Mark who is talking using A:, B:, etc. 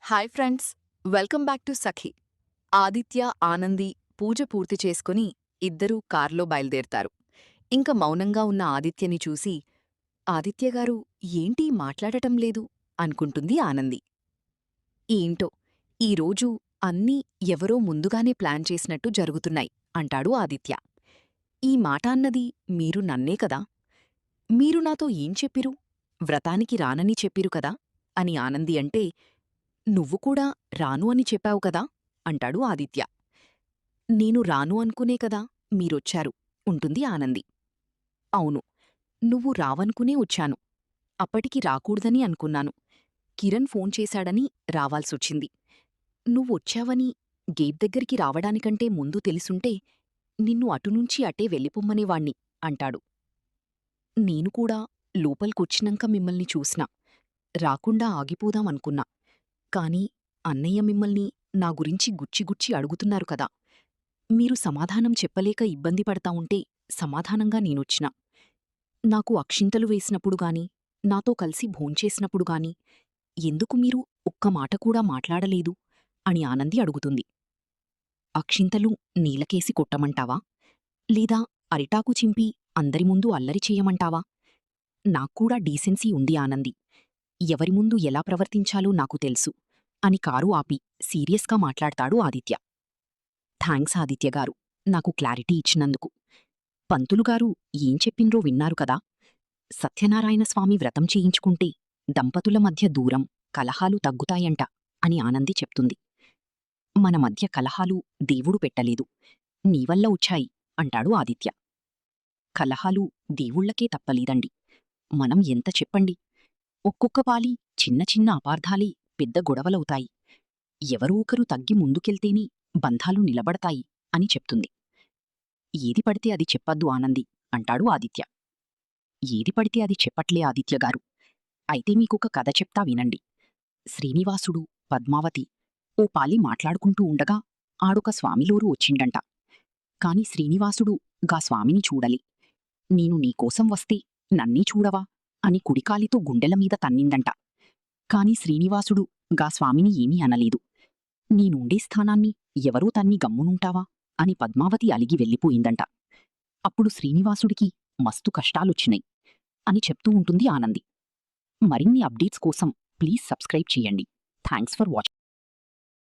A: Hi friends, welcome back to Sakhi. Aditya, Anandi పూజ పూర్తి చేసుకుని ఇద్దరూ కార్లో బయలుదేరతారు. ఇంక మౌనంగా ఉన్న ఆదిత్యని చూసి, ఆదిత్యగారు ఏంటీ మాట్లాడటం లేదు అనుకుంటుంది ఆనంది. ఏంటో ఈరోజు అన్నీ ఎవరో ముందుగానే ప్లాన్ చేసినట్టు జరుగుతున్నాయి అంటాడు ఆదిత్య. ఈ మాట అన్నది మీరు నన్నే కదా? మీరు నాతో ఏం చెప్పిరు? వ్రతానికి రానని చెప్పిరు కదా అని ఆనంది అంటే, నువ్వు కూడా రాను అని చెప్పావు కదా అంటాడు ఆదిత్య. నేను రాను అనుకునే కదా మీరొచ్చారు ఉంటుంది ఆనంది. అవును, నువ్వు రావనుకునే వచ్చాను. అప్పటికి రాకూడదని అనుకున్నాను. కిరణ్ ఫోన్ చేశాడని రావాల్సొచ్చింది. నువ్వొచ్చావని గేట్ దగ్గరికి రావడానికంటే ముందు తెలుసుంటే నిన్ను అటునుంచి అటే వెళ్ళిపొమ్మనేవాణ్ణి అంటాడు. నేను కూడా లోపల్కొచ్చినంక మిమ్మల్ని చూసినా. రాకుండా ఆగిపోదామనుకున్నా. కాని అన్నయ్య మిమ్మల్ని నా గురించి గుచ్చి అడుగుతున్నారు కదా. మీరు సమాధానం చెప్పలేక ఇబ్బంది పడతా ఉంటే సమాధానంగా నేనొచ్చినా. నాకు అక్షింతలు వేసినప్పుడు గాని, నాతో కలిసి భోంచేసినప్పుడు గాని ఎందుకు మీరు ఒక్క మాట కూడా మాట్లాడలేదు అని ఆనంది అడుగుతుంది. అక్షింతలు నీలకేసి కొట్టమంటావా? లేదా అరిటాకు చింపి అందరి ముందు అల్లరి చెయ్యమంటావా? నాక్కూడా డీసెన్సీ ఉంది ఆనంది. ఎవరి ముందు ఎలా ప్రవర్తించాలో నాకు తెలుసు అని కారు ఆపి సీరియస్గా మాట్లాడతాడు ఆదిత్య. థాంక్స్ ఆదిత్యగారు, నాకు క్లారిటీ ఇచ్చినందుకు. పంతులుగారు ఏం చెప్పిండ్రో విన్నారు కదా. సత్యనారాయణస్వామి వ్రతం చేయించుకుంటే దంపతుల మధ్య దూరం, కలహాలు తగ్గుతాయంట అని ఆనంది చెప్తుంది. మన మధ్య కలహాలు దేవుడు పెట్టలేదు, నీవల్ల వచ్చాయి అంటాడు ఆదిత్య. కలహాలు దేవుళ్లకే తప్పలేదండి. మనం ఎంత చెప్పండి, ఒక్కొక్క పాలి చిన్న చిన్న అపార్థాలే పెద్ద గొడవలవుతాయి. ఎవరో ఒకరు తగ్గి ముందుకెళ్తేనే బంధాలు నిలబడతాయి అని చెప్తుంది. ఏది పడితే అది చెప్పద్దు ఆనంది అంటాడు ఆదిత్య. ఏది పడితే అది చెప్పట్లే ఆదిత్యగారు. అయితే మీకొక కథ చెప్తా వినండి. శ్రీనివాసుడు, పద్మావతి ఓ పాలి మాట్లాడుకుంటూ ఉండగా ఆడొక స్వామిలోరు వచ్చిండంట. కాని శ్రీనివాసుడు గా స్వామిని చూడలే. నేను నీకోసం వస్తే నన్నీ చూడవా అని కుడికాలితో గుండెలమీద తన్నిందంట. కాని శ్రీనివాసుడు గా స్వామిని ఏమీ అనలేదు. నేనుండే స్థానాన్ని ఎవరో తన్ని గమ్మునుంటావా అని పద్మావతి అలిగి వెళ్ళిపోయిందంట. అప్పుడు శ్రీనివాసుడికి మస్తు కష్టాలొచ్చినాయి అని చెప్తూ ఉంటుంది ఆనంది. మరిన్ని అప్డేట్స్ కోసం ప్లీజ్ సబ్స్క్రైబ్ చేయండి. Thanks for watching.